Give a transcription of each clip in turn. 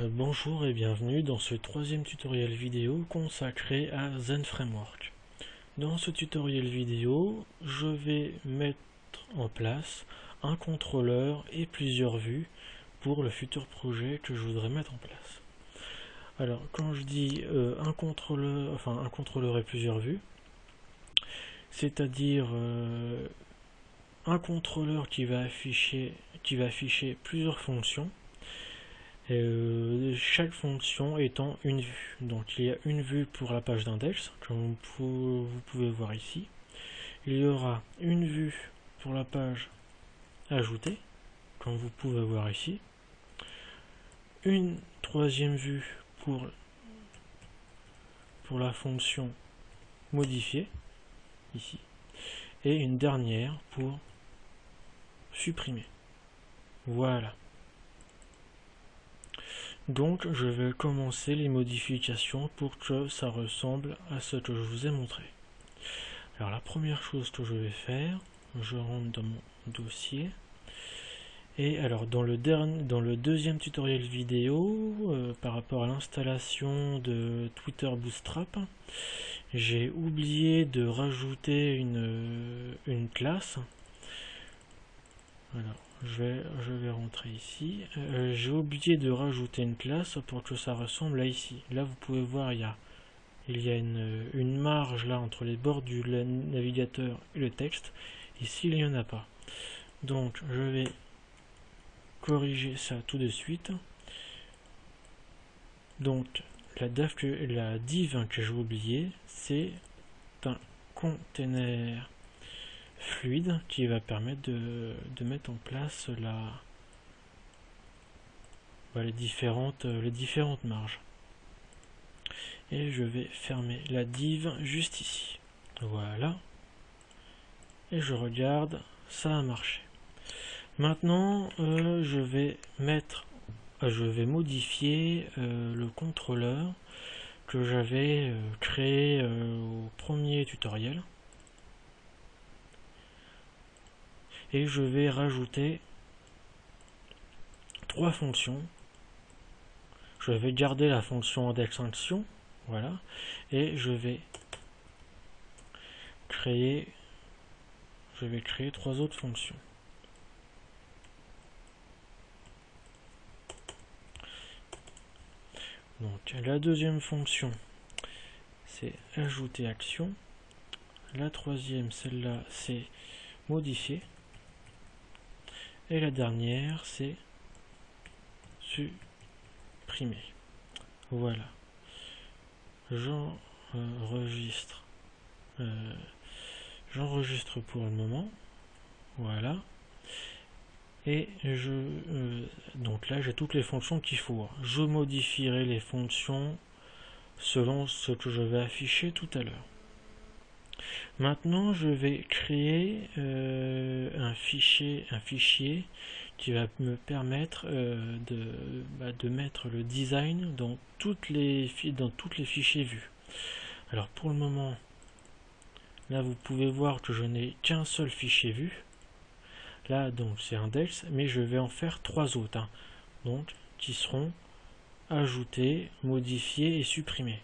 Bonjour et bienvenue dans ce troisième tutoriel vidéo consacré à Zen Framework. Dans ce tutoriel vidéo, je vais mettre en place un contrôleur et plusieurs vues pour le futur projet que je voudrais mettre en place. Alors, quand je dis un contrôleur et plusieurs vues, c'est-à-dire un contrôleur qui va afficher plusieurs fonctions. Chaque fonction étant une vue. Donc il y a une vue pour la page d'index, comme vous pouvez voir ici. Il y aura une vue pour la page ajoutée, comme vous pouvez voir ici. Une troisième vue pour la fonction modifier, ici. Et une dernière pour supprimer. Voilà. Donc je vais commencer les modifications pour que ça ressemble à ce que je vous ai montré. Alors la première chose que je vais faire, je rentre dans mon dossier. Et alors dans le deuxième tutoriel vidéo, par rapport à l'installation de Twitter Bootstrap, j'ai oublié de rajouter une classe. Alors je vais rentrer ici. J'ai oublié de rajouter une classe pour que ça ressemble à ici. Là vous pouvez voir, il y a une marge là entre les bords du navigateur et le texte. Ici il n'y en a pas. Donc je vais corriger ça tout de suite. Donc la div que j'ai oublié, c'est un container fluide qui va permettre de mettre en place les différentes marges. Et je vais fermer la div juste ici. Voilà. Et je regarde, ça a marché. Maintenant, je vais modifier le contrôleur que j'avais créé au premier tutoriel. Et je vais rajouter 3 fonctions. Je vais garder la fonction indexation, voilà, et je vais créer 3 autres fonctions. Donc la deuxième fonction, c'est ajouter action. La troisième, celle-là, c'est modifier. Et la dernière, c'est supprimer. Voilà. J'enregistre pour le moment. Voilà. Et donc là, j'ai toutes les fonctions qu'il faut. Je modifierai les fonctions selon ce que je vais afficher tout à l'heure. Maintenant, je vais créer un fichier qui va me permettre de mettre le design dans toutes les fichiers vus. Alors pour le moment, là vous pouvez voir que je n'ai qu'un seul fichier vu. Là donc c'est index, mais je vais en faire 3 autres, donc qui seront ajoutés, modifiés et supprimés.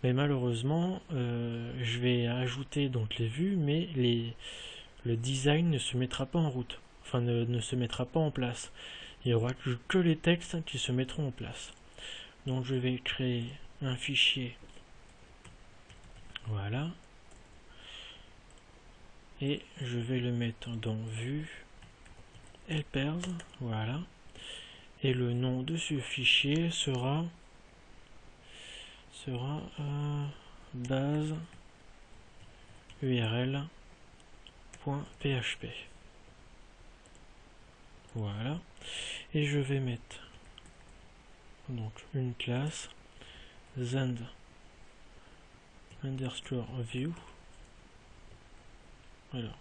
Mais malheureusement, je vais ajouter donc les vues, mais le design ne se mettra pas en route, enfin ne se mettra pas en place. Il n'y aura que les textes qui se mettront en place. Donc je vais créer un fichier, voilà, et je vais le mettre dans vue helpers, voilà, et le nom de ce fichier sera base url.php. Voilà, et je vais mettre donc une classe Zend underscore view. Alors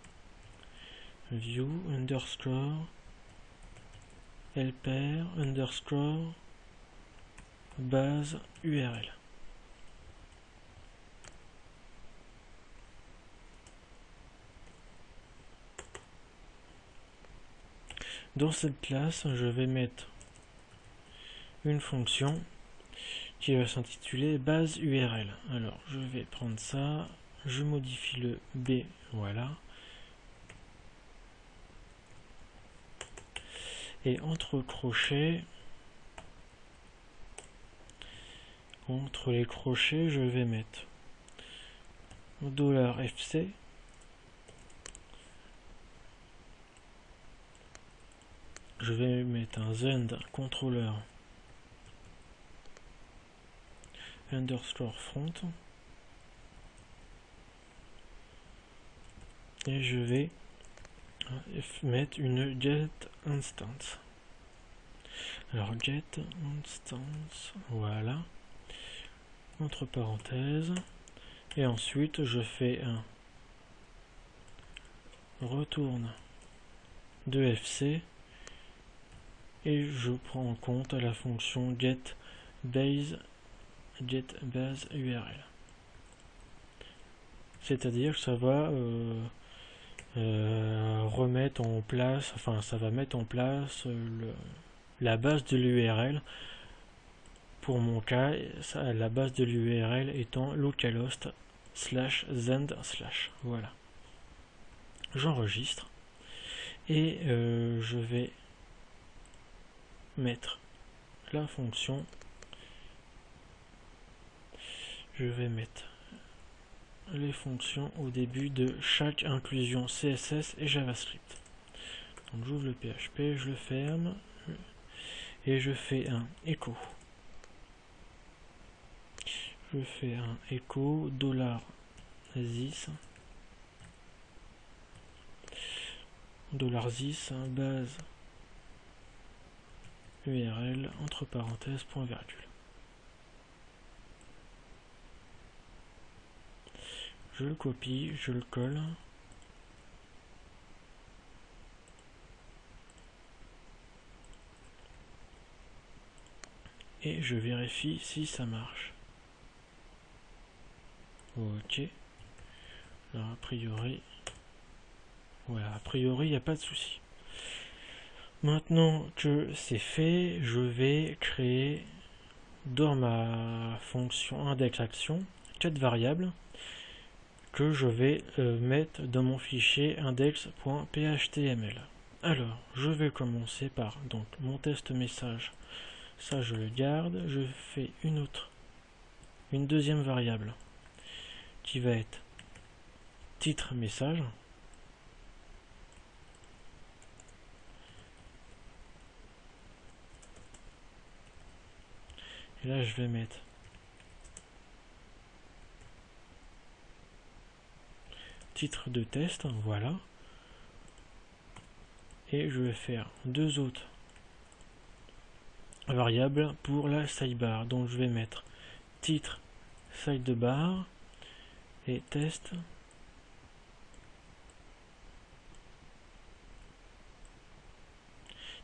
view underscore helper underscore base url. Dans cette classe, je vais mettre une fonction qui va s'intituler base URL. Alors je vais prendre ça, je modifie le B, voilà. Et entre crochets, entre les crochets, je vais mettre $FC. Je vais mettre un Zend controller underscore front. Et je vais mettre une get instance. Alors get instance, voilà, entre parenthèses, et ensuite je fais un retourne de FC et je prends en compte la fonction get base URL. C'est-à-dire que ça va remettre en place, enfin ça va mettre en place la base de l'URL. Pour mon cas, la base de l'URL étant localhost /zend/. Voilà. J'enregistre et je vais mettre la fonction. Je vais mettre les fonctions au début de chaque inclusion CSS et JavaScript. Donc j'ouvre le PHP, je le ferme et je fais un echo. Je fais un echo $this base URL entre parenthèses point virgule. Je le copie, je le colle. Et je vérifie si ça marche. Ok. Alors a priori, voilà, a priori il n'y a pas de souci. Maintenant que c'est fait, je vais créer dans ma fonction index_action 4 variables que je vais mettre dans mon fichier index.phtml. Alors, je vais commencer par donc mon test message. Ça, je le garde. Je fais une deuxième variable qui va être titre message. Et là, je vais mettre titre de test, voilà. Et je vais faire deux autres variables pour la sidebar. Donc je vais mettre titre sidebar et test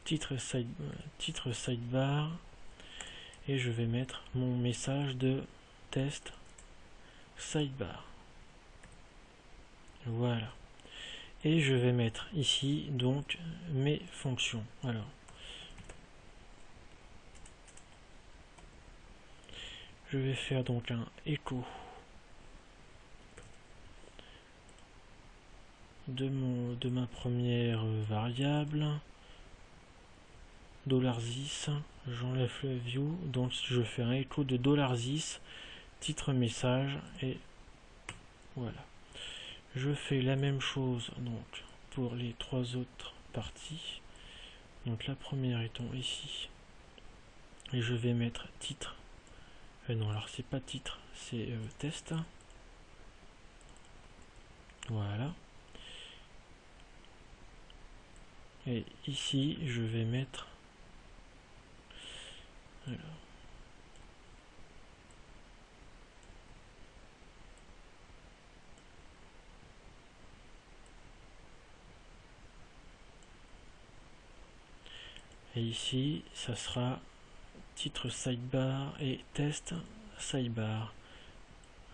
titre sidebar et je vais mettre mon message de test sidebar. Voilà. Et je vais mettre ici donc mes fonctions. Alors, je vais faire donc un echo de ma première variable $this, j'enlève le view, donc je fais un echo de $this titre message et voilà. Je fais la même chose donc pour les trois autres parties. Donc la première étant ici et je vais mettre titre. Non, alors c'est pas titre, c'est test. Voilà. Et ici je vais mettre alors, et ici ça sera titre sidebar et test sidebar.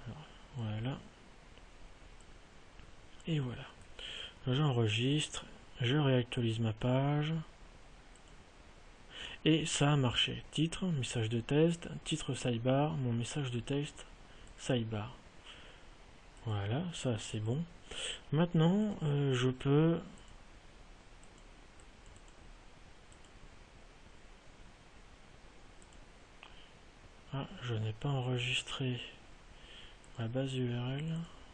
Alors, voilà. Et voilà. J'enregistre, je réactualise ma page. Et ça a marché. Titre, message de test, titre sidebar, mon message de test, sidebar. Voilà, ça c'est bon. Maintenant, je peux... Ah, je n'ai pas enregistré ma base URL,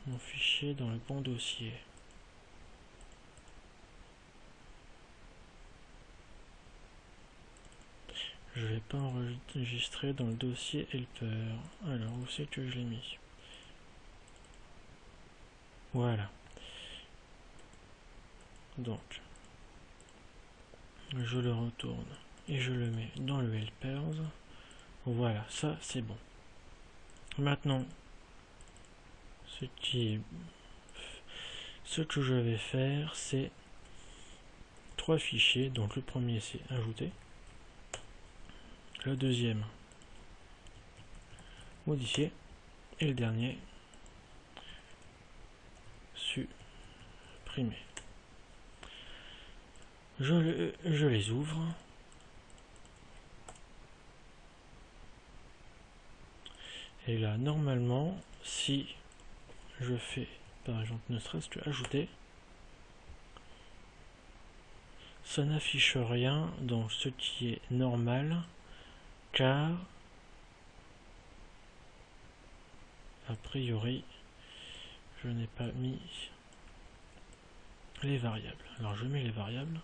mon fichier dans le bon dossier. Je ne l'ai pas enregistré dans le dossier helper. Alors, où c'est que je l'ai mis? Voilà. Donc, je le retourne et je le mets dans le helpers. Voilà, ça c'est bon. Maintenant, ce que je vais faire, c'est 3 fichiers. Donc le premier c'est ajouter, le deuxième modifier et le dernier supprimer. Je les ouvre. Et là, normalement, si je fais, par exemple, ne serait-ce que ajouter, ça n'affiche rien dans ce qui est normal, car, a priori, je n'ai pas mis les variables. Alors, je mets les variables.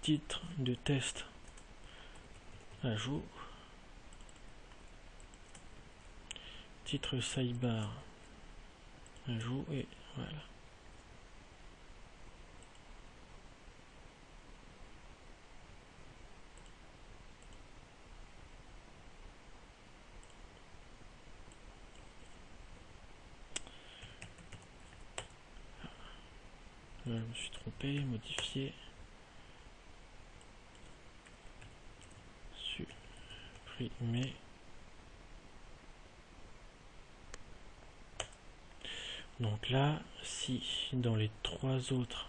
Titre de test ajout, titre sidebar ajout, et voilà. Je me suis trompé, modifier, supprimer. Donc là, si dans les 3 autres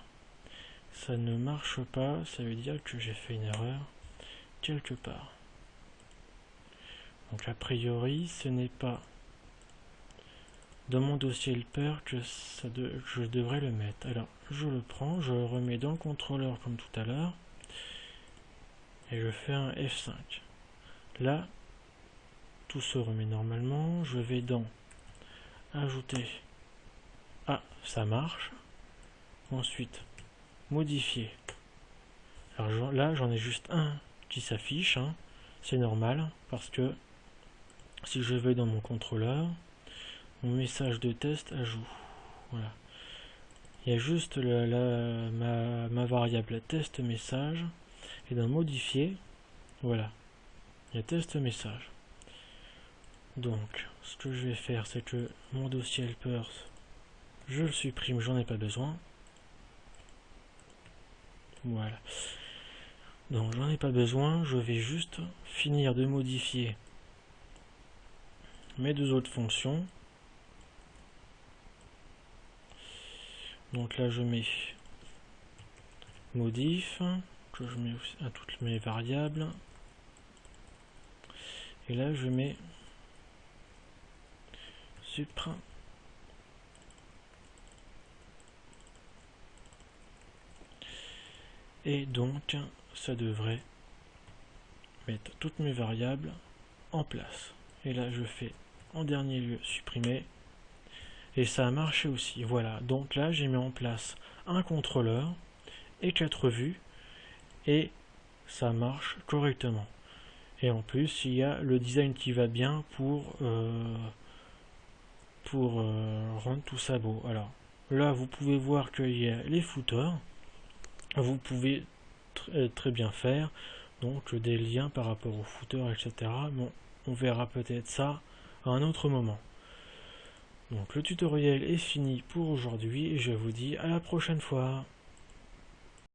ça ne marche pas, ça veut dire que j'ai fait une erreur quelque part. Donc a priori, ce n'est pas dans mon dossier helper que je devrais le mettre. Alors je le prends, je le remets dans le contrôleur comme tout à l'heure, et je fais un F5. Là, tout se remet normalement. Je vais dans ajouter. Ah, ça marche. Ensuite, modifier. Alors là, j'en ai juste un qui s'affiche. Hein. C'est normal, parce que si je vais dans mon contrôleur, mon message de test ajout. Voilà. Il y a juste ma variable test message. Et dans modifier, voilà. Il y a test message. Donc, ce que je vais faire, c'est que mon dossier helpers, je le supprime, j'en ai pas besoin. Voilà. Donc, j'en ai pas besoin, je vais juste finir de modifier mes 2 autres fonctions. Donc là, je mets modif, que je mets à toutes mes variables. Et là, je mets supprime. Et donc, ça devrait mettre toutes mes variables en place. Et là, je fais en dernier lieu supprimer. Et ça a marché aussi. Voilà. Donc là, j'ai mis en place un contrôleur et 4 vues. Et ça marche correctement. Et en plus, il y a le design qui va bien pour rendre tout ça beau. Alors là, vous pouvez voir qu'il y a les footers. Vous pouvez très bien faire donc des liens par rapport aux footers, etc. Bon, on verra peut-être ça à un autre moment. Donc le tutoriel est fini pour aujourd'hui et je vous dis à la prochaine fois.